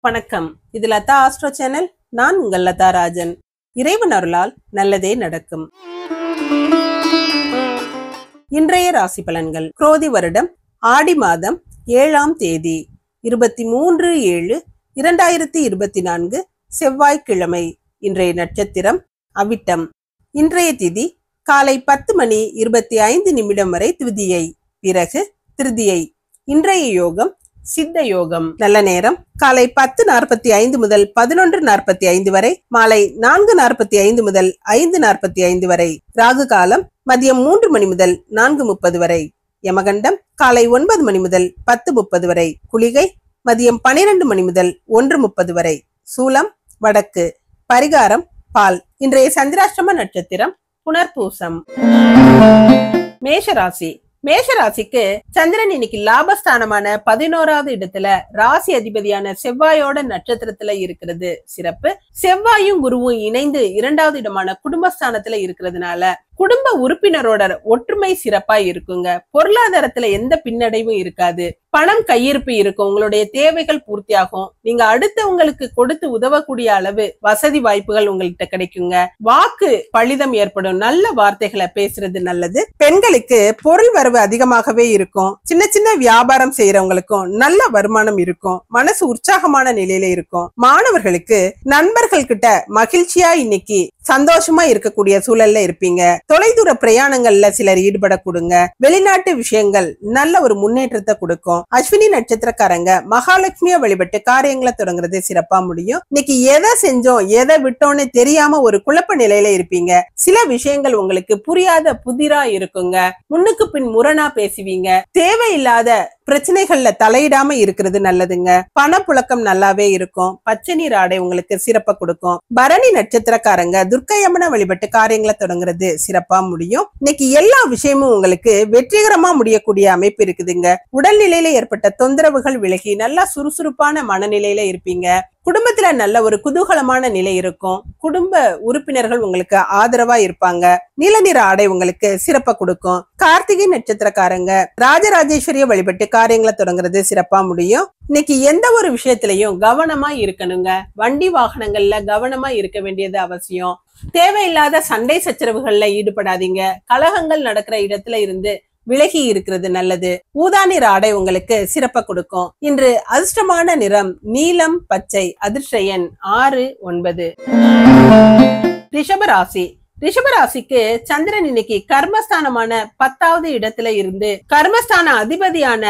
வணக்கம். இது Latha astro channel. நான் உங்கள் லதா ராஜன். இறைவன் அருளால் நல்லதே நடக்கும். இன்றைய ராசி பலன்கள். குரோதி வருடம் ஆடி மாதம் 7ஆம் தேதி 23/7/2024 செவ்வாய்க்கிழமை. இன்றைய நட்சத்திரம் அவிட்டம். இன்றைய திதி காலை 10:25 வரை துவிதியை, பிறகு திருதியை. இன்றைய யோகம் சித்த யோகம். நல்ல நேரம் காலை 10:45 முதல் 11:45 வரை, மாலை 4:45 முதல் 5:45 வரை. ராகு காலம் மதியம் 3 மணி முதல் 4:30 வரை. யமகண்டம் காலை 9 மணி முதல் 10:30 வரை. குளிகை மதியம் 12 மணி முதல் 1:30 வரை. சூலம் வடக்கு. பரிகாரம் பால். இன்றைய சந்திராஷ்டம நட்சத்திரம் புனர்பூசம். மேஷராசி. மேஷராசிக்கு சந்திரன் இன்னைக்கு லாபஸ்தானமான 11வது இடத்துல ராசி அதிபதியான செவ்வாயோட நட்சத்திரத்துல இருக்கிறது சிறப்பு. செவ்வாயும் குருவும் இணைந்து 2வது இடமான குடும்பஸ்தானத்துல இருக்கிறதுனால குடும்ப உறுப்பினரோட ஒற்றுமை சிறப்பா இருக்குங்க. பொருளாதாரத்துல எந்த பின்னடைவும் இருக்காது. பணம் கையிருப்பு இருக்கும். உங்களுடைய தேவைகள் பூர்த்தியாகும். நீங்க அடுத்தவங்களுக்கு கொடுத்து உதவக்கூடிய அளவு வசதி வாய்ப்புகள் உங்கள்கிட்ட கிடைக்குங்க. வாக்கு பலிதம் ஏற்படும். நல்ல வார்த்தைகளை பேசுறது நல்லது. பெண்களுக்கு பொருள் வரவு அதிகமாகவே இருக்கும். சின்ன சின்ன வியாபாரம் செய்யறவங்களுக்கும் நல்ல வருமானம் இருக்கும். மனசு உற்சாகமான நிலையில இருக்கும். மாணவர்களுக்கு நண்பர்கள் கிட்ட மகிழ்ச்சியா இன்னைக்கு சந்தோஷமா இருக்கக்கூடிய சூழல்ல இருப்பீங்க. தொலைதூர பிரயாணங்கள்ல சிலர் ஈடுபட கொடுங்க. வெளிநாட்டு விஷயங்கள் நல்ல ஒரு முன்னேற்றத்தை கொடுக்கும். அஸ்வினி நட்சத்திரக்காரங்க மகாலட்சுமிய வழிபட்டு காரியங்களை தொடங்குறது சிறப்பா முடியும். இன்னைக்கு எதை செஞ்சோம் எதை விட்டோன்னு தெரியாம ஒரு குழப்ப நிலையில இருப்பீங்க. சில விஷயங்கள் உங்களுக்கு புரியாத புதிரா இருக்குங்க. முன்னுக்கு பின் முரணா பேசுவீங்க. தேவையில்லாத பிரச்சனைகள்ல தலையிடாம இருக்கிறது நல்லதுங்க. பணப்புழக்கம் நல்லாவே இருக்கும். பச்சை நீர் ஆடை உங்களுக்கு சிறப்பா கொடுக்கும். பரணி நட்சத்திரக்காரங்க துர்க்கையம்மனை வழிபட்டு காரியங்களை தொடங்குறது சிறப்பா முடியும். இன்னைக்கு எல்லா விஷயமும் உங்களுக்கு வெற்றிகரமா முடியக்கூடிய அமைப்பு இருக்குதுங்க. உடல்நிலையில ஏற்பட்ட தொந்தரவுகள் விலகி நல்லா சுறுசுறுப்பான மனநிலையில இருப்பீங்க. குடும்பத்துல நல்ல ஒரு குதூகலமான நிலை இருக்கும். குடும்ப உறுப்பினர்கள் உங்களுக்கு ஆதரவா இருப்பாங்க. நீல நிற ஆடை உங்களுக்கு சிறப்பா கொடுக்கும். கார்த்திகை நட்சத்திரக்காரங்க ராஜராஜேஸ்வரிய வழிபட்டு காரியங்களை தொடங்குறது சிறப்பா முடியும். இன்னைக்கு எந்த ஒரு விஷயத்திலையும் கவனமா இருக்கணுங்க. வண்டி வாகனங்கள்ல கவனமா இருக்க வேண்டியது அவசியம். தேவையில்லாத சண்டை சச்சரவுகள்ல ஈடுபடாதீங்க. கலகங்கள் நடக்கிற இடத்துல இருந்து விலகி இருக்கிறது நல்லது. ஊதா நிற ஆடை உங்களுக்கு சிறப்பா கொடுக்கும். இன்று அதிர்ஷ்டமான நிறம் நீலம் பச்சை. அதிர்ஷ்ட எண் 6, 9. ரிஷபராசி. ரிஷபராசிக்கு சந்திரன் இன்னைக்கு கர்மஸ்தானமான 10வது இடத்துல இருந்து கர்மஸ்தான அதிபதியான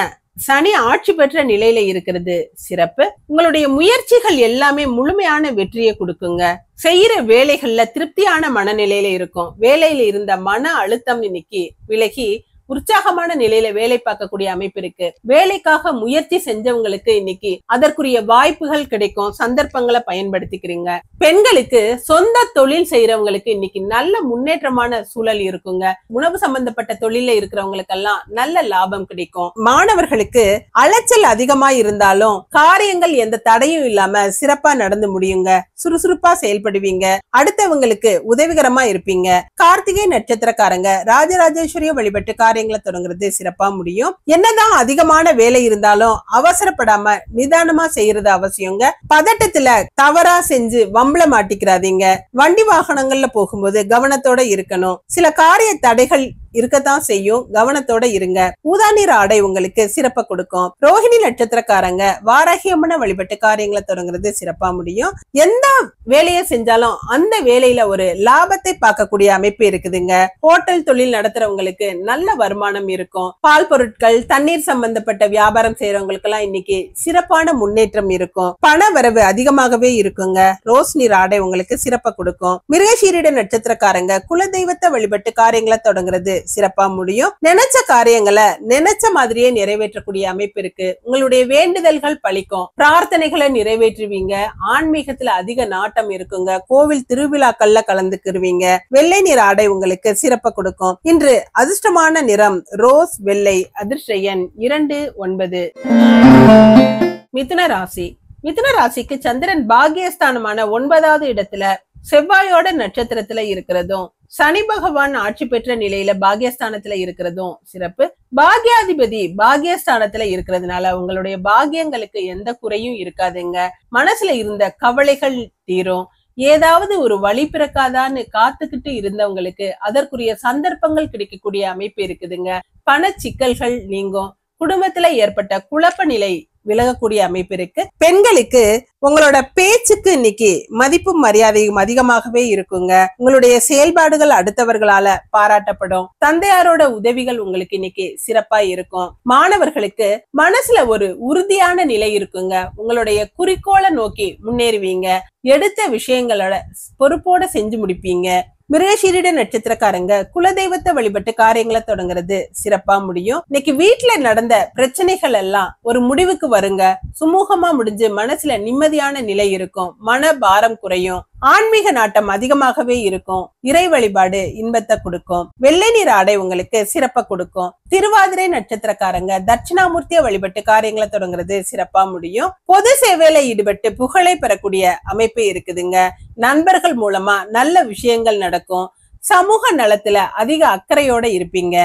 சனி ஆட்சி பெற்ற நிலையில இருக்கிறது சிறப்பு. உங்களுடைய முயற்சிகள் எல்லாமே முழுமையான வெற்றியை கொடுக்குங்க. செய்யற வேலைகள்ல திருப்தியான மனநிலையில இருக்கும். வேலையில இருந்த மன அழுத்தம் இன்னைக்கு விலகி உற்சாகமான நிலையில வேலை பார்க்கக்கூடிய அமைப்பு இருக்கு. வேலைக்காக முயற்சி செஞ்சவங்களுக்கு இன்னைக்கு அதற்குரிய வாய்ப்புகள் கிடைக்கும். சந்தர்ப்பங்களை பயன்படுத்திக்கிறீங்க. பெண்களுக்கு சொந்த தொழில் செய்யறவங்களுக்கு இன்னைக்கு நல்ல முன்னேற்றமான சூழல் இருக்குங்க. உணவு சம்பந்தப்பட்ட தொழில இருக்கிறவங்களுக்கெல்லாம் நல்ல லாபம் கிடைக்கும். மாணவர்களுக்கு அலைச்சல் அதிகமா இருந்தாலும் காரியங்கள் எந்த தடையும் இல்லாம சிறப்பா நடந்து முடியுங்க. சுறுசுறுப்பா செயல்படுவீங்க. அடுத்தவங்களுக்கு உதவிகரமா இருப்பீங்க. கார்த்திகை நட்சத்திரக்காரங்க ராஜராஜேஸ்வரிய வழிபட்டு காரியங்களை தொடங்குறது சிறப்பா முடியும். என்னதான் அதிகமான வேலை இருந்தாலும் அவசரப்படாம நிதானமா செய்யறது அவசியங்க. பதட்டத்துல தவறா செஞ்சு வம்பள மாட்டிக்கிறாதீங்க. வண்டி வாகனங்கள்ல போகும்போது கவனத்தோட இருக்கணும். சில காரிய தடைகள் இருக்கத்தான் செய்யும். கவனத்தோட இருங்க. ஊதா நிற ஆடை உங்களுக்கு சிறப்பா கொடுக்கும். ரோஹிணி நட்சத்திரக்காரங்க வாராகி அம்மனை வழிபட்டு காரியங்களை தொடங்குறது சிறப்பா முடியும். எந்த வேலையை செஞ்சாலும் அந்த வேலையில ஒரு லாபத்தை பார்க்கக்கூடிய அமைப்பு இருக்குதுங்க. ஹோட்டல் தொழில் நடத்துறவங்களுக்கு நல்ல வருமானம் இருக்கும். பால் பொருட்கள் தண்ணீர் சம்பந்தப்பட்ட வியாபாரம் செய்யறவங்களுக்கு எல்லாம் இன்னைக்கு சிறப்பான முன்னேற்றம் இருக்கும். பண வரவு அதிகமாகவே இருக்குங்க. ரோஸ் நிற ஆடை உங்களுக்கு சிறப்பா கொடுக்கும். மிருகசீரிட நட்சத்திரக்காரங்க குலதெய்வத்தை வழிபட்டு காரியங்களை தொடங்குறது சிறப்பா முடியும். நினைச்ச காரியங்களை நினைச்ச மாதிரியே நிறைவேற்றக்கூடிய அமைப்பு இருக்கு. உங்களுடைய வேண்டுதல்கள் பலிக்கும். பிரார்த்தனைகளை நிறைவேற்றுவீங்க. ஆன்மீகத்துல அதிக நாட்டம் இருக்குங்க. கோவில் திருவிழாக்கள்ல கலந்துக்குருவீங்க. வெள்ளை நிற ஆடை உங்களுக்கு சிறப்பா கொடுக்கும். இன்று அதிர்ஷ்டமான நிறம் ரோஸ் வெள்ளை. அதிர்ஷ்ட எண் 2, 9. மிதுன ராசி. மிதுன ராசிக்கு சந்திரன் பாக்கியஸ்தானமான 9வது இடத்துல செவ்வாயோட நட்சத்திரத்துல இருக்கிறதும் சனி பகவான் ஆட்சி பெற்ற நிலையில பாகியஸ்தானத்துல இருக்கிறதும் சிறப்பு. பாகியாதிபதி பாகியஸ்தானத்துல இருக்கிறதுனால உங்களுடைய பாகியங்களுக்கு எந்த குறையும் இருக்காதுங்க. மனசுல இருந்த கவலைகள் தீரும். ஏதாவது ஒரு வழி பிறக்காதான்னு காத்துக்கிட்டு இருந்தவங்களுக்கு அதற்குரிய சந்தர்ப்பங்கள் கிடைக்கக்கூடிய அமைப்பு இருக்குதுங்க. பண சிக்கல்கள் நீங்கும். குடும்பத்துல ஏற்பட்ட குழப்ப நிலை விலகக்கூடிய அமைப்பு இருக்கு. பெண்களுக்கு உங்களோட பேச்சுக்கு இன்னைக்கு மதிப்பும் மரியாதையும் அதிகமாகவே இருக்குங்க. உங்களுடைய செயல்பாடுகள் அடுத்தவர்களால பாராட்டப்படும். தந்தையாரோட உதவிகள் உங்களுக்கு இன்னைக்கு சிறப்பா இருக்கும். மாணவர்களுக்கு மனசுல ஒரு உறுதியான நிலை இருக்குங்க. உங்களுடைய குறிக்கோளை நோக்கி முன்னேறுவீங்க. எடுத்த விஷயங்களோட பொறுப்போட செஞ்சு முடிப்பீங்க. மிருகசீரிட நட்சத்திரக்காரங்க குலதெய்வத்தை வழிபட்டு காரியங்களை தொடங்குறது சிறப்பா முடியும். இன்னைக்கு வீட்டுல நடந்த பிரச்சனைகள் எல்லாம் ஒரு முடிவுக்கு வருங்க. சுமூகமா முடிஞ்சு மனசுல நிம்மதியான நிலை இருக்கும். மன பாரம் குறையும். ஆன்மீக நாட்டம் அதிகமாகவே இருக்கும். இறை வழிபாடு இன்பத்தை கொடுக்கும். வெள்ளை நிற ஆடை உங்களுக்கு சிறப்பா கொடுக்கும். திருவாதிரை நட்சத்திரக்காரங்க தட்சிணாமூர்த்தியை வழிபட்டு காரியங்களை தொடங்குறது சிறப்பா முடியும். பொது சேவையில ஈடுபட்டு புகழை பெறக்கூடிய அமைப்பு இருக்குதுங்க. நண்பர்கள் மூலமா நல்ல விஷயங்கள் நடக்கும். சமூக நலத்துல அதிக அக்கறையோட இருப்பீங்க.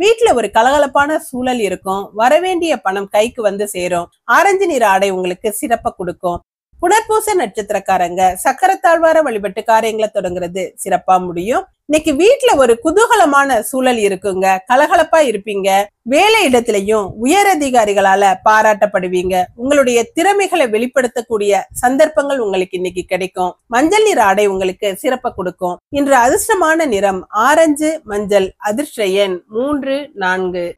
வீட்டுல ஒரு கலகலப்பான சூழல் இருக்கும். வரவேண்டிய பணம் கைக்கு வந்து சேரும். ஆரஞ்சு நிற ஆடை உங்களுக்கு சிறப்பா கொடுக்கும். புனர்பூச நட்சத்திரக்காரங்க சக்கரத்தாழ்வார வழிபட்டு காரியங்களை தொடங்குறது சிறப்பா முடியும். இன்னைக்கு வீட்டுல ஒரு குதூகலமான சூழல் இருக்குங்க. கலகலப்பா இருப்பீங்க. வேலை இடத்திலையும் உயர் அதிகாரிகளால பாராட்டப்படுவீங்க. உங்களுடைய திறமைகளை வெளிப்படுத்தக்கூடிய சந்தர்ப்பங்கள் உங்களுக்கு இன்னைக்கு கிடைக்கும். மஞ்சள் நிற ஆடை உங்களுக்கு சிறப்பா கொடுக்கும். இன்று அதிர்ஷ்டமான நிறம் ஆரஞ்சு மஞ்சள். அதிர்ஷ்ட எண் 3, 4.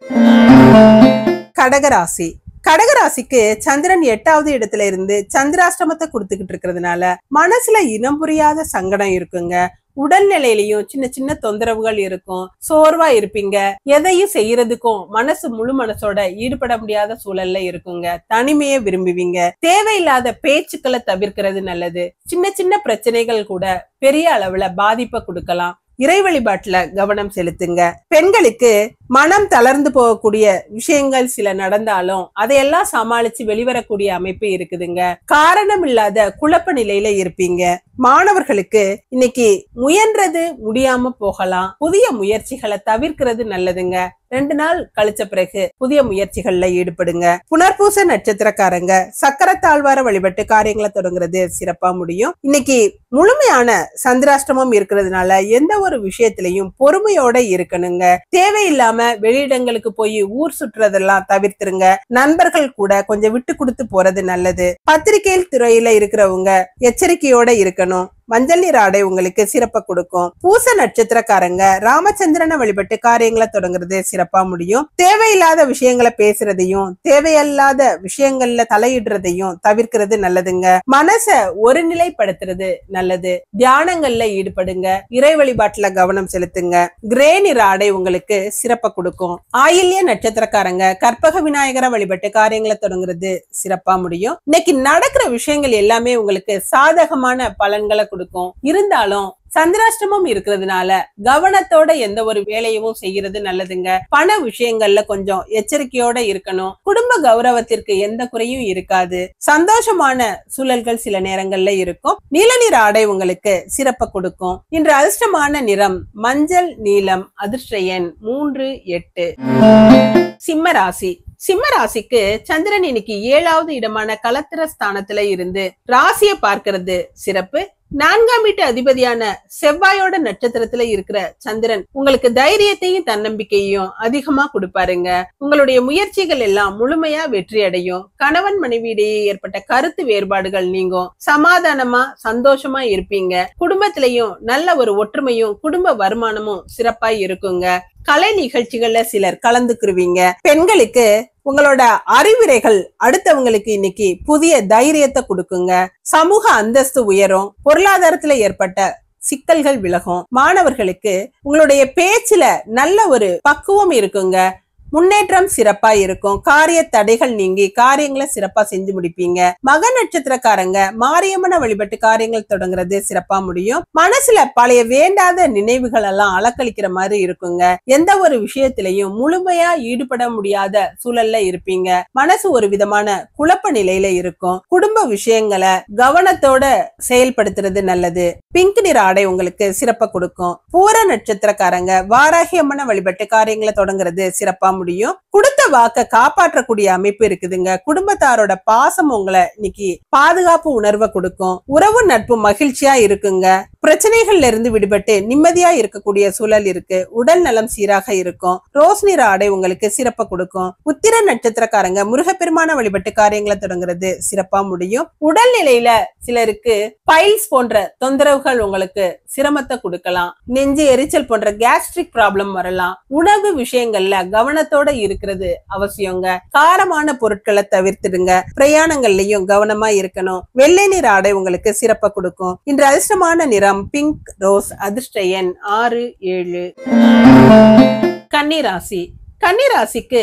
கடகராசி. கடகராசிக்கு சந்திரன் 8வது இடத்துல இருந்து சந்திராஷ்டமத்தை கொடுத்துக்கிட்டு இருக்கிறதுனால மனசுல இனம் புரியாத சங்கடம் இருக்குங்க. உடல்நிலையிலயும் சின்ன சின்ன தொந்தரவுகள் இருக்கும். சோர்வா இருப்பீங்க. எதையும் செய்யறதுக்கும் முழு மனசோட ஈடுபட முடியாத சூழல்ல இருக்குங்க. தனிமையை விரும்புவீங்க. தேவையில்லாத பேச்சுக்களை தவிர்க்கிறது நல்லது. சின்ன சின்ன பிரச்சனைகள் கூட பெரிய அளவுல பாதிப்பை கொடுக்கலாம். இறை வழிபாட்டுல கவனம் செலுத்துங்க. பெண்களுக்கு மனம் தளர்ந்து போகக்கூடிய விஷயங்கள் சில நடந்தாலும் அதையெல்லாம் சமாளிச்சு வெளிவரக்கூடிய அமைப்பு இருக்குதுங்க. காரணம் இல்லாத குழப்ப நிலையில இருப்பீங்க. மாணவர்களுக்கு இன்னைக்கு முயன்றது முடியாம போகலாம். புதிய முயற்சிகளை தவிர்க்கிறது நல்லதுங்க. 2 நாள் கழிச்ச பிறகு புதிய முயற்சிகள்ல ஈடுபடுங்க. புனர்பூச நட்சத்திரக்காரங்க சக்கரத்தாழ்வார வழிபட்டு காரியங்களை தொடங்குறது சிறப்பா முடியும். இன்னைக்கு முழுமையான சந்திராஷ்டமம் இருக்கிறதுனால எந்த ஒரு விஷயத்திலையும் பொறுமையோட இருக்கணுங்க. தேவையில்லாம வெளியிடங்களுக்கு போய் ஊர் சுற்றுறதெல்லாம் தவிர்த்துருங்க. நண்பர்கள் கூட கொஞ்சம் விட்டு கொடுத்து போறது நல்லது. பத்திரிகை துறையில இருக்கிறவங்க எச்சரிக்கையோட இருக்கணும். மஞ்சள் நிற ஆடை உங்களுக்கு சிறப்பா கொடுக்கும். பூச நட்சத்திரக்காரங்க ராமச்சந்திரனை வழிபட்டு காரியங்களை தொடங்குறது சிறப்பா முடியும். தேவையில்லாத விஷயங்களை பேசுறதையும் தேவையில்லாத விஷயங்கள்ல தலையிடுறதையும் தவிர்க்கிறது நல்லதுங்க. மனச ஒருநிலைப்படுத்துறது நல்லது. தியானங்கள்ல ஈடுபடுங்க. இறை வழிபாட்டுல கவனம் செலுத்துங்க. கிரே நிற ஆடை உங்களுக்கு சிறப்பா கொடுக்கும். ஆயில்ய நட்சத்திரக்காரங்க கற்பக விநாயகரை வழிபட்டு காரியங்களை தொடங்குறது சிறப்பா முடியும். இன்னைக்கு நடக்கிற விஷயங்கள் எல்லாமே உங்களுக்கு சாதகமான பலன்களை கொடுக்கும். இருந்தாலும் சந்திராஷ்டமம் இருக்கிறதுனால கவனத்தோட எந்த ஒரு வேலையும் செய்யறது நல்லதுங்க. பண விஷயங்கள்ல கொஞ்சம் எச்சரிக்கையோட இருக்கணும். குடும்ப கௌரவத்திற்கு எந்த குறையும் இருக்காது. சந்தோஷமான சூழல்கள் சில நேரங்கள்ல இருக்கும். நீல நிற ஆடை உங்களுக்கு சிறப்ப கொடுக்கும். இன்று அதிர்ஷ்டமான நிறம் மஞ்சள் நீலம். அதிர்ஷ்ட எண் 3, 8. சிம்ம ராசி. சிம்ம ராசிக்கு சந்திரன் இன்னைக்கு 7வது இடமான கலத்திர ஸ்தானத்துல இருந்து ராசியை பார்க்கிறது சிறப்பு. 4ஆம் வீட்டு அதிபதியான செவ்வாயோட நட்சத்திரத்துல இருக்கிற சந்திரன் உங்களுக்கு தைரியத்தையும் தன்னம்பிக்கையும் அதிகமா கொடுப்பாருங்க. உங்களுடைய முயற்சிகள் எல்லாம் முழுமையா வெற்றி அடையும். கணவன் மனைவியிடையே ஏற்பட்ட கருத்து வேறுபாடுகள் நீங்கும். சமாதானமா சந்தோஷமா இருப்பீங்க. குடும்பத்திலையும் நல்ல ஒரு ஒற்றுமையும் குடும்ப வருமானமும் சிறப்பா இருக்குங்க. கலை நிகழ்ச்சிகள்ல சிலர் கலந்துக்குருவீங்க. பெண்களுக்கு உங்களோட அறிவுரைகள் அடுத்தவங்களுக்கு இன்னைக்கு புதிய தைரியத்தை கொடுக்குங்க. சமூக அந்தஸ்து உயரும். பொருளாதாரத்துல ஏற்பட்ட சிக்கல்கள் விலகும். மாணவர்களுக்கு உங்களுடைய பேச்சுல நல்ல ஒரு பக்குவம் இருக்குங்க. முன்னேற்றம் சிறப்பா இருக்கும். காரிய தடைகள் நீங்கி காரியங்களை சிறப்பா செஞ்சு முடிப்பீங்க. மக நட்சத்திரக்காரங்க மாரியம்மனை வழிபட்டு காரியங்கள் தொடங்குறது சிறப்பா முடியும். மனசுல பழைய வேண்டாத நினைவுகள் எல்லாம் அலக்களிக்கிற மாதிரி இருக்குங்க. எந்த ஒரு விஷயத்திலையும் முழுமையா ஈடுபட முடியாத சூழல்ல இருப்பீங்க. மனசு ஒரு விதமான குழப்ப நிலையில இருக்கும். குடும்ப விஷயங்களை கவனத்தோட செயல்படுத்துறது நல்லது. பிங்க் நிற ஆடை உங்களுக்கு சிறப்பா கொடுக்கும். பூர நட்சத்திரக்காரங்க வாராகி அம்மனை வழிபட்டு காரியங்களை தொடங்குறது சிறப்பா முடியும். கொடுத்த வாக்க காப்பாற்றக்கூடிய அமைப்பு இருக்குதுங்க. குடும்பத்தாரோட பாசம் உங்களை இன்னைக்கு பாதுகாப்பு உணர்வை கொடுக்கும். உறவு நட்பு மகிழ்ச்சியா இருக்குங்க. பிரச்சனைகள்ல இருந்து விடுபட்டு நிம்மதியா இருக்கக்கூடிய சூழல் இருக்கு. உடல் நலம் சீராக இருக்கும். ரோஸ் நிற ஆடை உங்களுக்கு சிறப்பா கொடுக்கும். உத்திர நட்சத்திரக்காரங்க முருகப்பெருமான வழிபட்டு காரியங்களை தொடங்குறது சிறப்பா முடியும். உடல் நிலையில சிலருக்கு பைல்ஸ் போன்ற தொந்தரவுகள் உங்களுக்கு சிரமத்தை கொடுக்கலாம். நெஞ்சு எரிச்சல் போன்ற கேஸ்ட்ரிக் ப்ராப்ளம் வரலாம். உணவு விஷயங்கள்ல கவனத்தோட இருக்கிறது அவசியங்க. காரமான பொருட்களை தவிர்த்துடுங்க. பிரயாணங்கள்லயும் கவனமா இருக்கணும். வெள்ளை நிற ஆடை உங்களுக்கு சிறப்பா கொடுக்கும். இன்று அதிர்ஷ்டமான நிறம் பிங்க், ரோஸ். அதிர்ஷ்ட எண் 6, 7. கன்னிராசி. கன்னிராசிக்கு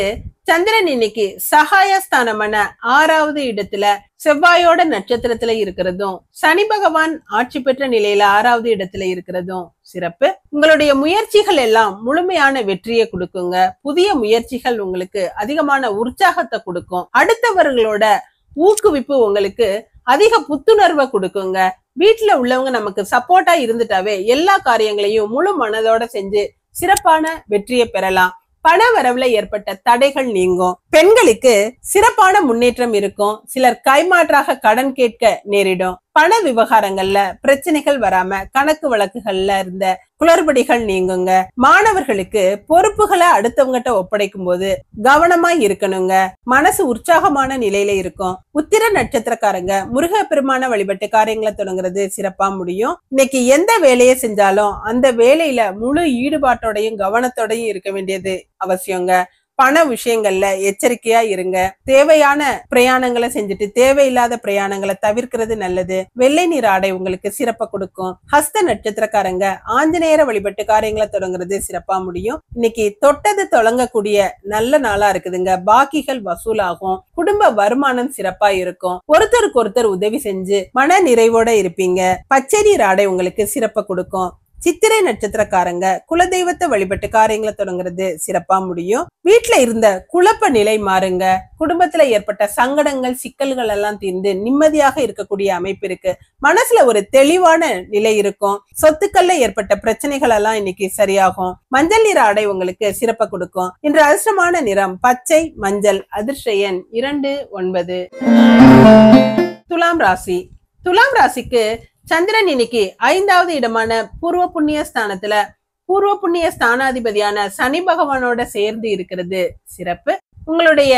சந்திரன் இன்னைக்கு சகாயஸ்தானமான 6வது இடத்துல செவ்வாயோட நட்சத்திரத்துல இருக்கிறதும், சனி பகவான் ஆட்சி பெற்ற நிலையில 6வது இடத்துல இருக்கிறதும் சிறப்பு. உங்களுடைய முயற்சிகள் எல்லாம் முழுமையான வெற்றியை கொடுக்குங்க. புதிய முயற்சிகள் உங்களுக்கு அதிகமான உற்சாகத்தை கொடுக்கும். அடுத்தவர்களோட ஊக்குவிப்பு உங்களுக்கு அதிக புத்துணர்வை கொடுக்குங்க. வீட்டுல உள்ளவங்க நமக்கு சப்போர்ட்டா இருந்துட்டாவே எல்லா காரியங்களையும் முழு மனதோட செஞ்சு சிறப்பான வெற்றியை பெறலாம். பண வரவுல ஏற்பட்ட தடைகள் நீங்கும். பெண்களுக்கு சிறப்பான முன்னேற்றம் இருக்கும். சிலர் கைமாற்றாக கடன் கேட்க நேரிடும். பண விவகாரங்கள்ல பிரச்சனைகள் வராம கணக்கு வழக்குகள்ல இருந்த குளறுபடிகள் நீங்குங்க. மாணவர்களுக்கு பொறுப்புகளை அடுத்தவங்கிட்ட ஒப்படைக்கும் போது கவனமா இருக்கணுங்க. மனசு உற்சாகமான நிலையில இருக்கும். உத்திர நட்சத்திரக்காரங்க முருகப்பெருமான வழிபட்டு காரியங்களை தொடங்குறது சிறப்பா முடியும். இன்னைக்கு எந்த வேலையை செஞ்சாலும் அந்த வேலையில முழு ஈடுபாட்டோடையும் கவனத்தோடையும் இருக்க வேண்டியது அவசியங்க. பண விஷயங்கள்ல எச்சரிக்கையா இருங்க. தேவையான பிரயாணங்களை செஞ்சுட்டு தேவையில்லாத பிரயாணங்களை தவிர்க்கிறது நல்லது. வெள்ளை நிற ஆடை உங்களுக்கு சிறப்பா கொடுக்கும். ஹஸ்த நட்சத்திரக்காரங்க ஆஞ்சநேயரை வழிபட்டு காரியங்களை தொடங்குறது சிறப்பா முடியும். இன்னைக்கு தொட்டது தொடங்கக்கூடிய நல்ல நாளா இருக்குதுங்க. பாக்கிகள் வசூலாகும். குடும்ப வருமானம் சிறப்பா இருக்கும். ஒருத்தருக்கு ஒருத்தர் உதவி செஞ்சு மன நிறைவோட இருப்பீங்க. பச்சை நிற ஆடை உங்களுக்கு சிறப்பா கொடுக்கும். சித்திரை நட்சத்திரக்காரங்க குலதெய்வத்தை வழிபட்டு காரியங்களை தொடங்குறது சிறப்பா முடியும். வீட்டுல இருந்த குழப்ப நிலை மாறுங்க. குடும்பத்துல ஏற்பட்ட சங்கடங்கள் சிக்கல்கள் எல்லாம் தீர்ந்து நிம்மதியாக இருக்கக்கூடிய அமைப்பு இருக்கு. மனசுல ஒரு தெளிவான நிலை இருக்கும். சொத்துக்கள்ல ஏற்பட்ட பிரச்சனைகள் எல்லாம் இன்னைக்கு சரியாகும். மஞ்சள் நிற ஆடை உங்களுக்கு சிறப்பா கொடுக்கும். இன்று அதிர்ஷ்டமான நிறம் பச்சை, மஞ்சள். அதிர்ஷ்ட எண் 2, 9. துலாம் ராசி. துலாம் ராசிக்கு சந்திரன் இன்னைக்கு 5வது இடமான பூர்வ புண்ணிய ஸ்தானத்துல பூர்வ புண்ணிய ஸ்தானாதிபதியான சனி பகவானோட சேர்ந்து இருக்கிறது சிறப்பு. உங்களுடைய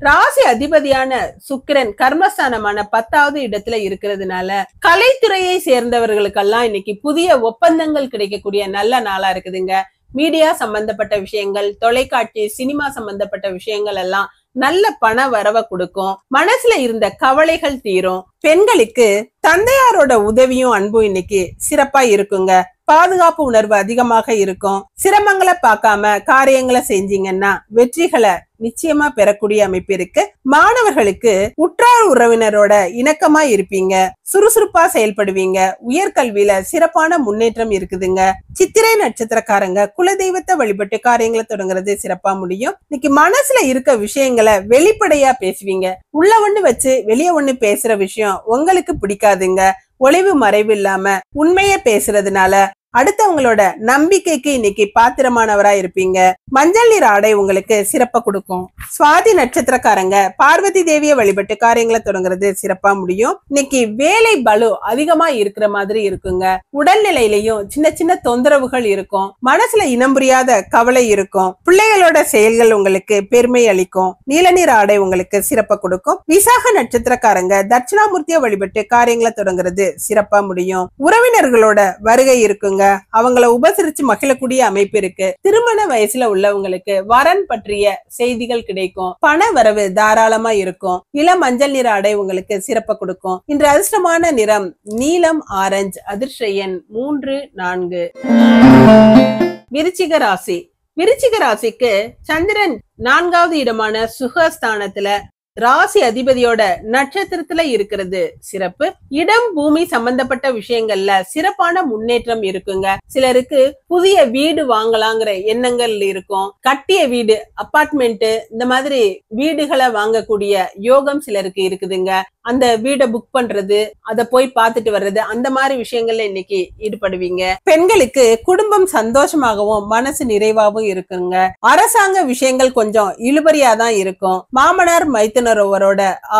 ராசி அதிபதியான சுக்கிரன் கர்மஸ்தானமான 10வது இடத்துல இருக்கிறதுனால கலைத்துறையை சேர்ந்தவர்களுக்கெல்லாம் இன்னைக்கு புதிய ஒப்பந்தங்கள் கிடைக்கக்கூடிய நல்ல நாளா இருக்குதுங்க. மீடியா சம்பந்தப்பட்ட விஷயங்கள், தொலைக்காட்சி, சினிமா சம்பந்தப்பட்ட விஷயங்கள் எல்லாம் நல்ல பண வரவை கொடுக்கும். மனசுல இருந்த கவலைகள் தீரும். பெண்களுக்கு தந்தையாரோட உதவியும் அன்பும் இன்னைக்கு சிறப்பா இருக்குங்க. பாதுகாப்பு உணர்வு அதிகமாக இருக்கும். சிரமங்களை பார்க்காம காரியங்களை செஞ்சீங்கன்னா வெற்றிகளை நிச்சயமா பெறக்கூடிய அமைப்பு இருக்கு. மாணவர்களுக்கு உற்றார் உறவினரோட இணக்கமா இருப்பீங்க. சுறுசுறுப்பா செயல்படுவீங்க. உயர்கல்வியில சிறப்பான முன்னேற்றம் இருக்குதுங்க. சித்திரை நட்சத்திரக்காரங்க குலதெய்வத்தை வழிபட்டு காரியங்களை தொடங்குறது சிறப்பா முடியும். இன்னைக்கு மனசுல இருக்க விஷயங்களை வெளிப்படையா பேசுவீங்க. உள்ள ஒண்ணு வச்சு வெளியே ஒண்ணு பேசுற விஷயம் உங்களுக்கு பிடிக்காதுங்க. ஒளிவு மறைவு இல்லாம உண்மையை பேசுறதுனால அடுத்தவங்களோட நம்பிக்கைக்கு இன்னைக்கு பாத்திரமானவரா இருப்பீங்க. மஞ்சள் நிற ஆடை உங்களுக்கு சிறப்பா கொடுக்கும். சுவாதி நட்சத்திரக்காரங்க பார்வதி தேவியை வழிபட்டு காரியங்களை தொடங்குறது சிறப்பா முடியும். இன்னைக்கு வேலை பளு அதிகமா இருக்கிற மாதிரி இருக்குங்க. உடல்நிலையிலையும் சின்ன சின்ன தொந்தரவுகள் இருக்கும். மனசுல இனம் புரியாத கவலை இருக்கும். பிள்ளைகளோட செயல்கள் உங்களுக்கு பெருமை அளிக்கும். நீல நிற ஆடை உங்களுக்கு சிறப்பா கொடுக்கும். விசாக நட்சத்திரக்காரங்க தட்சிணாமூர்த்தியை வழிபட்டு காரியங்களை தொடங்குறது சிறப்பா முடியும். உறவினர்களோட வருகை இருக்குங்க. அவங்கள உபசரிச்சு மகிழக்கூடிய அமைப்பு இருக்கு. திருமண வயசுல உள்ளவங்களுக்கு வரன் பற்றிய செய்திகள் கிடைக்கும். பண வரவு தாராளமா இருக்கும். இளம் மஞ்சள் நிற ஆடை உங்களுக்கு சிறப்பா கொடுக்கும். இன்று அதிர்ஷ்டமான நிறம் நீலம், ஆரஞ்சு. அதிர்ஷ்ட எண் 3, 4. விருச்சிக ராசி. விருச்சிக ராசிக்கு சந்திரன் 4வது இடமான சுகஸ்தானத்துல ராசி அதிபதியோட நட்சத்திரத்துல இருக்கிறது சிறப்பு. இடம் பூமி சம்பந்தப்பட்ட விஷயங்கள்ல சிறப்பான முன்னேற்றம் இருக்குங்க. சிலருக்கு புதிய வீடு வாங்கலாங்கிற எண்ணங்கள் இருக்கும். கட்டிய வீடு, அபார்ட்மெண்ட், இந்த மாதிரி வீடுகளை வாங்கக்கூடிய யோகம் சிலருக்கு இருக்குதுங்க. அந்த வீடை புக் பண்றது, அத போய் பார்த்துட்டு வர்றது, அந்த மாதிரி விஷயங்கள்ல இன்னைக்கு ஈடுபடுவீங்க. பெண்களுக்கு குடும்பம் சந்தோஷமாகவும் மனசு நிறைவாகவும் இருக்குங்க. அரசாங்க விஷயங்கள் கொஞ்சம் இழுபறியா தான் இருக்கும். மாமனார் மைத்துனரோட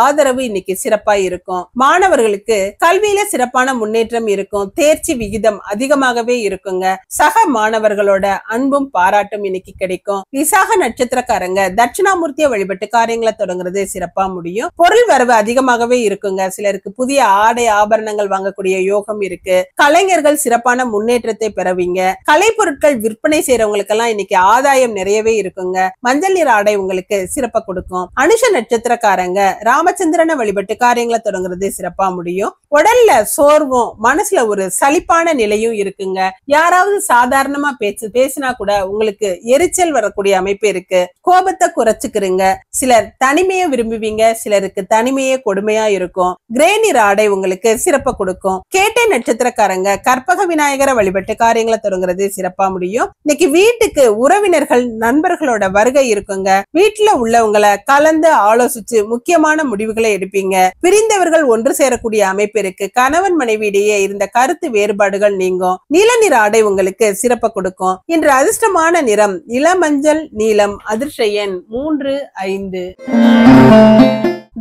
ஆதரவு இன்னைக்கு சிறப்பா இருக்கும். மாணவர்களுக்கு கல்வியில சிறப்பான முன்னேற்றம் இருக்கும். தேர்ச்சி விகிதம் அதிகமாகவே இருக்குங்க. சக மாணவர்களோட அன்பும் பாராட்டும் இன்னைக்கு கிடைக்கும். விசாக நட்சத்திரக்காரங்க தட்சிணாமூர்த்திய வழிபட்டு காரியங்களை தொடங்குறது சிறப்பா முடியும். பொருள் வரவு அதிகமாகவே இருக்குங்க. சிலருக்கு புதிய ஆடை ஆபரணங்கள் வாங்கக்கூடிய யோகம் இருக்கு. கலைஞர்கள் சிறப்பான முன்னேற்றத்தை பெறுவீங்க. கலை பொருட்கள் விற்பனை செய்யறவங்களுக்கு எல்லாம் இன்னைக்கு ஆதாயம் நிறையவே இருக்குங்க. மஞ்சள் நிற ஆடை உங்களுக்கு சிறப்பா கொடுக்கும். அனுஷ நட்சத்திரக்காரங்க ராமச்சந்திரனை வழிபட்டு காரியங்களை தொடங்குறது சிறப்பா முடியும். உடல்ல சோர்வும் மனசுல ஒரு சலிப்பான நிலையும் இருக்குங்க. யாராவது சாதாரணமா பேசினா கூட உங்களுக்கு எரிச்சல் வரக்கூடிய அமைப்பு இருக்கு. கோபத்தை குறைச்சுக்கிறீங்க. சிலர் தனிமையை விரும்புவீங்க. சிலருக்கு தனிமையே கொடுமையா இருக்கும். கிரே நிற ஆடை உங்களுக்கு சிறப்பா கொடுக்கும். கேட்டை நட்சத்திரக்காரங்க கற்பக விநாயகரை வழிபட்டு காரியங்களை தொடங்குறது சிறப்பா முடியும். இன்னைக்கு வீட்டுக்கு உறவினர்கள் நண்பர்களோட வருகை இருக்குங்க. வீட்டுல உள்ளவங்களை கலந்து ஆலோசிச்சு முக்கியமான முடிவுகளை எடுப்பீங்க. பிரிந்தவர்கள் ஒன்று சேரக்கூடிய அமைப்பு இருக்கு. கணவன் மனைவியிடையே இருந்த கருத்து வேறுபாடுகள் நீங்கும். நீல நிற ஆடை உங்களுக்கு சிறப்பா கொடுக்கும். இன்று அதிர்ஷ்டமான நிறம் இளமஞ்சள் நீலம். அதிர்ஷ்ட எண் 3, 5.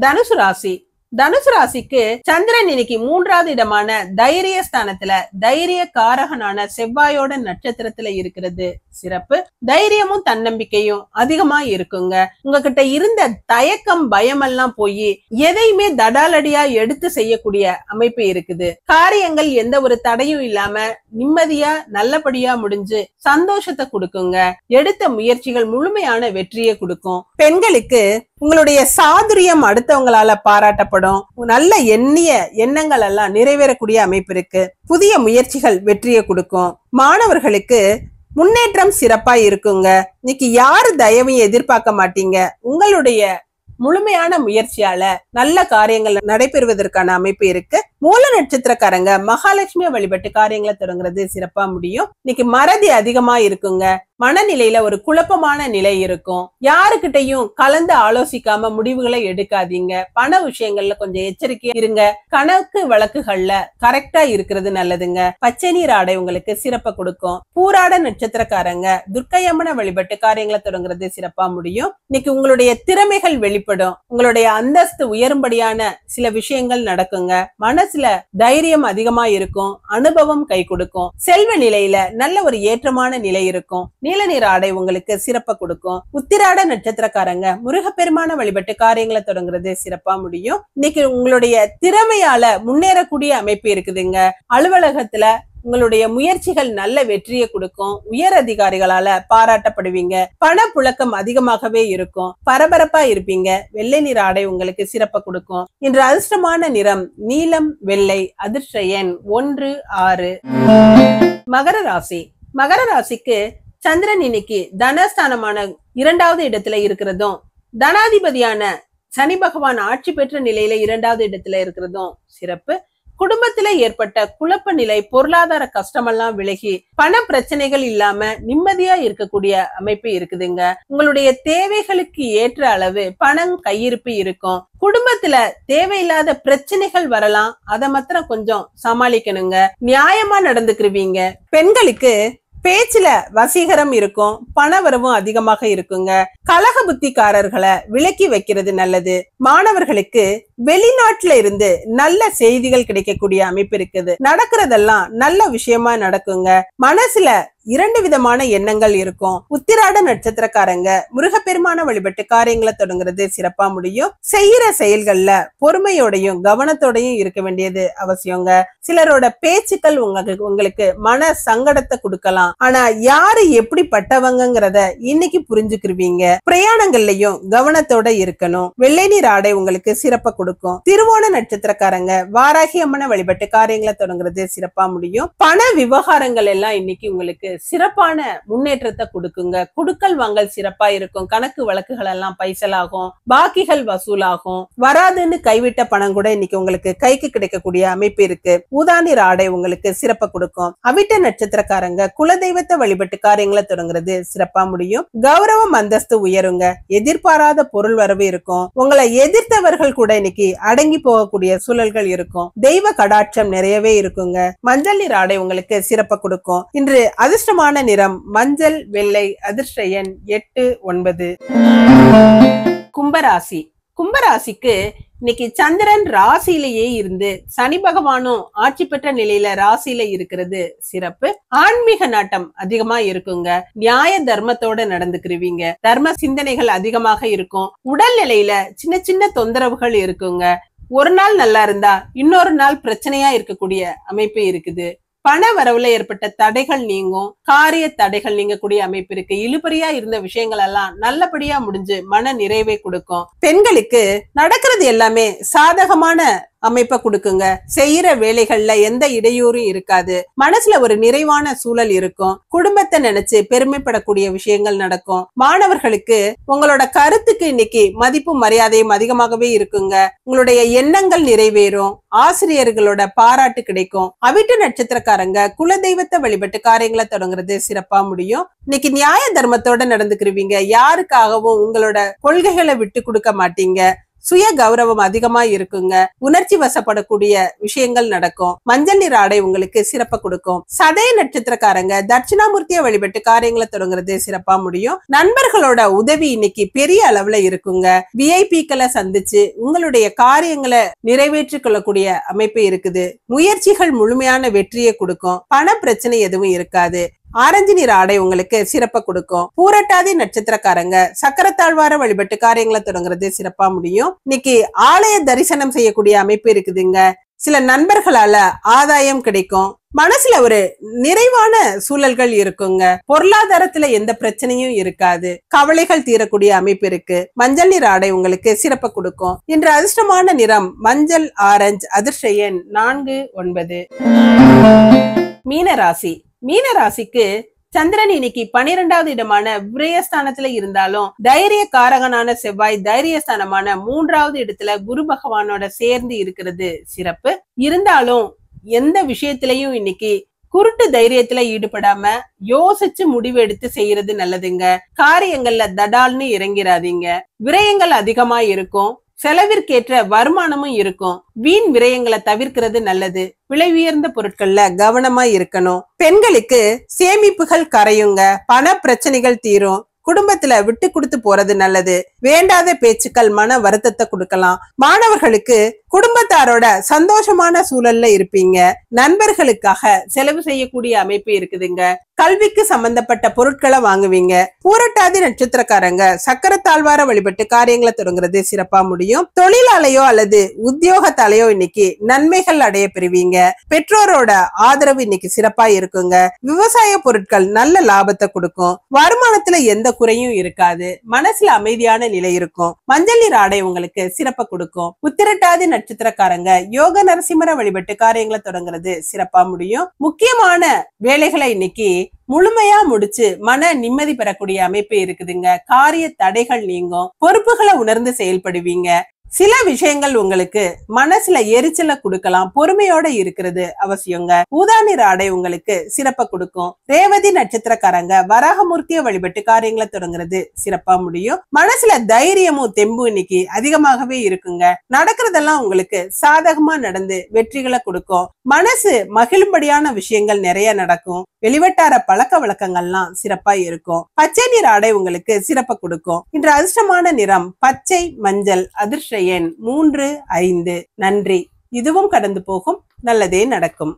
தனுசு ராசி. தனுசு ராசிக்கு சந்திரன் இன்னைக்கு 3வது இடமான தைரிய ஸ்தானத்துல தைரிய காரகனான செவ்வாயோட நட்சத்திரத்துல இருக்கிறது சிறப்பு. தைரியமும் தன்னம்பிக்கையும் அதிகமா இருக்குங்க. உங்ககிட்ட இருந்த தயக்கம் பயம் எல்லாம் போய் எதையுமே தடாலடியா எடுத்து செய்யக்கூடிய அமைப்பு இருக்குது. காரியங்கள் எந்த ஒரு தடையும் இல்லாம நிம்மதியா நல்லபடியா முடிஞ்சு சந்தோஷத்தை கொடுக்குங்க. எடுத்த முயற்சிகள் முழுமையான வெற்றியை கொடுக்கும். பெண்களுக்கு உங்களுடைய சாதுரியம் அடுத்தவங்களால பாராட்டப்படும். நல்ல எண்ணிய எண்ணங்கள் எல்லாம் நிறைவேறக்கூடிய அமைப்பு இருக்கு. புதிய முயற்சிகள் வெற்றியை கொடுக்கும். மாணவர்களுக்கு முன்னேற்றம் சிறப்பா இருக்குங்க. இன்னைக்கு யாரு தயவையும் எதிர்பார்க்க மாட்டீங்க. உங்களுடைய முழுமையான முயற்சியால நல்ல காரியங்கள் நடைபெறுவதற்கான அமைப்பு இருக்கு. மூல நட்சத்திரக்காரங்க மகாலட்சுமியை வழிபட்டு காரியங்களை தொடங்குறது சிறப்பா முடியும். இன்னைக்கு மறதி அதிகமா இருக்குங்க. மனநிலையில ஒரு குழப்பமான நிலை இருக்கும். யாருக்கிட்டையும் கலந்து ஆலோசிக்காம முடிவுகளை எடுக்காதீங்க. பண விஷயங்கள்ல கொஞ்சம் எச்சரிக்கையா இருங்க. கணக்கு வழக்குகள்ல கரெக்டா இருக்கிறது நல்லதுங்க. பச்சை நீர் ஆடை உங்களுக்கு சிறப்பா கொடுக்கும். பூராட நட்சத்திரக்காரங்க துர்க்கையம்மனை வழிபட்டு காரியங்களை தொடங்குறது சிறப்பா முடியும். இன்னைக்கு உங்களுடைய திறமைகள் வெளிப்படும். உங்களுடைய அந்தஸ்து உயரும்படியான சில விஷயங்கள் நடக்குங்க. மனசுல தைரியம் அதிகமா இருக்கும். அனுபவம் கை கொடுக்கும். செல்வ நிலையில நல்ல ஒரு ஏற்றமான நிலை இருக்கும். நீல நிற ஆடை உங்களுக்கு சிறப்பா கொடுக்கும். உத்திராட நட்சத்திரக்காரங்க முருகப்பெருமான வழிபட்டு காரியங்களை தொடங்குறது சிறப்பா முடியும். இன்னைக்கு உங்களுடைய திறமையால முன்னேறக்கூடிய அமைப்பு இருக்குதுங்க. அலுவலகத்துல உங்களுடைய முயற்சிகள் நல்ல வெற்றியை கொடுக்கும். உயர் அதிகாரிகளால பாராட்டப்படுவீங்க. பண புழக்கம் அதிகமாகவே இருக்கும். பரபரப்பா இருப்பீங்க. வெள்ளை நிற ஆடை உங்களுக்கு சிறப்பா கொடுக்கும். இன்று அதிர்ஷ்டமான நிறம் நீலம் வெள்ளை. அதிர்ஷ்ட எண் 1, 6. மகர ராசி. மகர ராசிக்கு சந்திரன் இன்னைக்கு தனஸ்தானமான 2வது இடத்துல இருக்கிறதும் தனாதிபதியான சனி பகவான் ஆட்சி பெற்ற நிலையில 2வது இடத்துல இருக்கிறதும் சிறப்பு. குடும்பத்துல ஏற்பட்ட குழப்ப நிலை, பொருளாதார கஷ்டமெல்லாம் விலகி பண பிரச்சனைகள் இல்லாம நிம்மதியா இருக்கக்கூடிய அமைப்பு இருக்குதுங்க. உங்களுடைய தேவைகளுக்கு ஏற்ற அளவு பணம் கையிருப்பு இருக்கும். குடும்பத்துல தேவையில்லாத பிரச்சனைகள் வரலாம். அதை மாத்திரம் கொஞ்சம் சமாளிக்கணுங்க. நியாயமா நடந்துக்குருவீங்க. பெண்களுக்கு பேச்சுல வசீகரம் இருக்கும். பணவரவும் அதிகமாக இருக்குங்க. கலக புத்திக்காரர்களை விலக்கி வைக்கிறது நல்லது. மாணவர்களுக்கு வெளிநாட்டுல இருந்து நல்ல செய்திகள் கிடைக்கக்கூடிய அமைப்பு இருக்குது. நடக்கிறதெல்லாம் நல்ல விஷயமா நடக்குங்க. மனசுல 2 விதமான எண்ணங்கள் இருக்கும். உத்திராட நட்சத்திரக்காரங்க முருகப்பெருமான வழிபட்டு காரியங்களை தொடங்குறது சிறப்பா முடியும். செய்யற செயல்கள்ல பொறுமையோடையும் கவனத்தோடையும் இருக்க வேண்டியது அவசியங்க. சிலரோட பேச்சுக்கள் உங்களுக்கு மன சங்கடத்தை கொடுக்கலாம். ஆனா யாரு எப்படிப்பட்டவங்கிறத இன்னைக்கு புரிஞ்சுக்கிருவீங்க. பிரயாணங்கள்லயும் கவனத்தோட இருக்கணும். வெள்ளை நீர் ஆடை உங்களுக்கு சிறப்பா கொடுக்கும். திருவோண நட்சத்திரக்காரங்க வாராகி அம்மனை வழிபட்டு காரியங்களை தொடங்குறது சிறப்பா முடியும். பண விவகாரங்கள் எல்லாம் இன்னைக்கு உங்களுக்கு சிறப்பான முன்னேற்றத்தை கொடுக்குங்க. குடுக்கல் வாங்கல் சிறப்பா இருக்கும். கணக்கு வழக்குகள் எல்லாம் பைசலாகும், பாக்கிகள் வசூலாகும். வராதுன்னு கைவிட்ட பணம் கூட இன்னைக்கு உங்களுக்கு கைக்கு கிடைக்கக்கூடிய அமைப்பு இருக்கு. ஊதாநீர் ஆடை உங்களுக்கு சிறப்பை கொடுக்கும். அவிட்ட நட்சத்திரக்காரங்க குலதெய்வத்தை வழிபட்டு காரியங்களை தொடங்குறது சிறப்பா முடியும். கௌரவம் அந்தஸ்து உயருங்க. எதிர்பாராத பொருள் வரவு இருக்கும். உங்களை எதிர்த்தவர்கள் கூட இன்னைக்கு அடங்கி போகக்கூடிய சூழல்கள் இருக்கும். தெய்வ கடாட்சம் நிறையவே இருக்குங்க. மஞ்சள் நீர் ஆடை உங்களுக்கு சிறப்பை கொடுக்கும். இன்று அதிர்ஷ்டமான நிறம் மஞ்சள், வெள்ளை. அதிர்ஷ்ட எண் 8, 9. கும்பராசி. கும்பராசிக்கு இன்னைக்கு சந்திரன் ராசியிலேயே இருந்து சனி பகவானும் ஆட்சி பெற்ற நிலையில ராசியில இருக்கிறது சிறப்பு. ஆன்மீக நாட்டம் அதிகமா இருக்குங்க. நியாய தர்மத்தோட நடந்துக்கிறீங்க. தர்ம சிந்தனைகள் அதிகமாக இருக்கும். உடல் நிலையில சின்ன சின்ன தொந்தரவுகள் இருக்குங்க. ஒரு நாள் நல்லா இருந்தா இன்னொரு நாள் பிரச்சனையா இருக்கக்கூடிய அமைப்பு இருக்குது. பண வரவுல ஏற்பட்ட தடைகள் நீங்கும். காரிய தடைகள் நீங்கக்கூடிய அமைப்பு இருக்கு. இழுபறியா இருந்த விஷயங்கள் எல்லாம் நல்லபடியா முடிஞ்சு மன நிறைவை கொடுக்கும். பெண்களுக்கு நடக்கிறது எல்லாமே சாதகமான அமைப்பை கொடுக்குங்க. செய்யற வேலைகள்ல எந்த இடையூறும் இருக்காது. மனசுல ஒரு நிறைவான சூழல் இருக்கும். குடும்பத்தை நினைச்சு பெருமைப்படக்கூடிய விஷயங்கள் நடக்கும். மாணவர்களுக்கு உங்களோட கருத்துக்கு இன்னைக்கு மதிப்பும் மரியாதையும் அதிகமாகவே இருக்குங்க. உங்களுடைய எண்ணங்கள் நிறைவேறும். ஆசிரியர்களோட பாராட்டு கிடைக்கும். அவிட்ட நட்சத்திரக்காரங்க குலதெய்வத்தை வழிபட்டு காரியங்களை தொடங்குறது சிறப்பா முடியும். இன்னைக்கு நியாய தர்மத்தோட நடந்துக்கிறீங்க. யாருக்காகவும் உங்களோட கொள்கைகளை விட்டு கொடுக்க மாட்டீங்க. சுய கௌரவம் அதிகமா இருக்குங்க. உணர்ச்சி வசப்படக்கூடிய விஷயங்கள் நடக்கும். மஞ்சள் நீர் ஆடை உங்களுக்கு சிறப்பை கொடுக்கும். சதய நட்சத்திரக்காரங்க தட்சிணாமூர்த்தியை வழிபட்டு காரியங்களை தொடங்குறது சிறப்பா முடியும். நண்பர்களோட உதவி இன்னைக்கு பெரிய அளவுல இருக்குங்க. விஐபிக்களை சந்திச்சு உங்களுடைய காரியங்களை நிறைவேற்றிக் கொள்ளக்கூடிய அமைப்பு இருக்குது. முயற்சிகள் முழுமையான வெற்றியை கொடுக்கும். பண பிரச்சனை எதுவும் இருக்காது. ஆரஞ்சு நீர் ஆடை உங்களுக்கு சிறப்பை கொடுக்கும். பூரட்டாதி நட்சத்திரக்காரங்க சக்கரத்தாழ்வார வழிபட்டு காரியங்களை தொடங்குறது சிறப்பா முடியும். இன்னைக்கு ஆலய தரிசனம் செய்யக்கூடிய அமைப்பு இருக்குதுங்க. சில நண்பர்களால ஆதாயம் கிடைக்கும். மனசுல ஒரு நிறைவான சூழல்கள் இருக்குங்க. பொருளாதாரத்துல எந்த பிரச்சனையும் இருக்காது. கவலைகள் தீரக்கூடிய அமைப்பு இருக்கு. மஞ்சள் நீர் ஆடை உங்களுக்கு சிறப்பை கொடுக்கும். இன்று அதிர்ஷ்டமான நிறம் மஞ்சள், ஆரஞ்சு. அதிர்ஷ்ட எண் 4, 9. மீனராசி. மீனராசிக்கு சந்திரன் இன்னைக்கு 12வது இடமான விரயஸ்தானத்துல இருந்தாலும் தைரிய காரகனான செவ்வாய் தைரியஸ்தானமான 3வது இடத்துல குரு பகவானோட சேர்ந்து இருக்கிறது சிறப்பு. இருந்தாலும் எந்த விஷயத்திலையும் இன்னைக்கு குருட்டு தைரியத்துல ஈடுபடாம யோசிச்சு முடிவு எடுத்து செய்யறது நல்லதுங்க. காரியங்கள்ல தடால்னு இறங்கிறாதீங்க. விரயங்கள் அதிகமா இருக்கும். செலவிற்கேற்ற வருமானமும் இருக்கும். வீண் விரயங்களை தவிர்க்கிறது நல்லது. விலை உயர்ந்த பொருட்கள்ல கவனமா இருக்கணும். பெண்களுக்கு சேமிப்புகள் கரையுங்க. பண பிரச்சனைகள் தீரும். குடும்பத்துல விட்டு கொடுத்து போறது நல்லது. வேண்டாத பேச்சுக்கள் மன வருத்தத்தை கொடுக்கலாம். மாணவர்களுக்கு குடும்பத்தாரோட சந்தோஷமான சூழல்ல இருப்பீங்க. நண்பர்களுக்காக செலவு செய்யக்கூடிய அமைப்பு இருக்குதுங்க. கல்விக்கு சம்பந்தப்பட்ட பொருட்களை வாங்குவீங்க. பூரட்டாதி நட்சத்திரக்காரங்க சக்கரத்தாழ்வார வழிபட்டு காரியங்களை தொடங்குறது சிறப்பா முடியும். தொழிலாளையோ அல்லது உத்தியோகத்தாலேயோ இன்னைக்கு நன்மைகள் அடைய பெறுவீங்க. பெற்றோரோட ஆதரவு இன்னைக்கு சிறப்பா இருக்குங்க. விவசாய பொருட்கள் நல்ல லாபத்தை கொடுக்கும். வருமானத்துல எந்த குறையும் இருக்காது. மனசுல அமைதியான நிலை இருக்கும். மஞ்சள் நீர் ஆடை உங்களுக்கு சிறப்பை கொடுக்கும். உத்திரட்டாதி நட்சத்திரக்காரங்க யோக நரசிம்மரை வழிபட்டு காரியங்களை தொடங்குறது சிறப்பா முடியும். முக்கியமான வேலைகளை இன்னைக்கு முழுமையா முடிச்சு மன நிம்மதி பெறக்கூடிய அமைப்பு இருக்குதுங்க. காரிய தடைகள் நீங்கும். பொறுப்புகளை உணர்ந்து செயல்படுவீங்க. சில விஷயங்கள் உங்களுக்கு மனசுல எரிச்சலை கொடுக்கலாம். பொறுமையோட இருக்கிறது அவசியங்க. ஊதாநீர் ஆடை உங்களுக்கு சிறப்பை கொடுக்கும். ரேவதி நட்சத்திரக்காரங்க வராகமூர்த்தியை வழிபட்டு காரியங்களை தொடங்குறது சிறப்பா முடியும். மனசுல தைரியமும் தெம்பும் இன்னைக்கு அதிகமாகவே இருக்குங்க. நடக்கிறதெல்லாம் உங்களுக்கு சாதகமா நடந்து வெற்றிகளை கொடுக்கும். மனசு மகிழும்படியான விஷயங்கள் நிறைய நடக்கும். வெளிவட்டார பழக்க வழக்கங்கள்லாம் சிறப்பா இருக்கும். பச்சை நீர் ஆடை உங்களுக்கு சிறப்பை கொடுக்கும். இன்று அதிர்ஷ்டமான நிறம் பச்சை, மஞ்சள். அதிர்ஷ்ட எண் 3, 5. நன்றி. இதுவும் கடந்து போகும். நல்லதே நடக்கும்.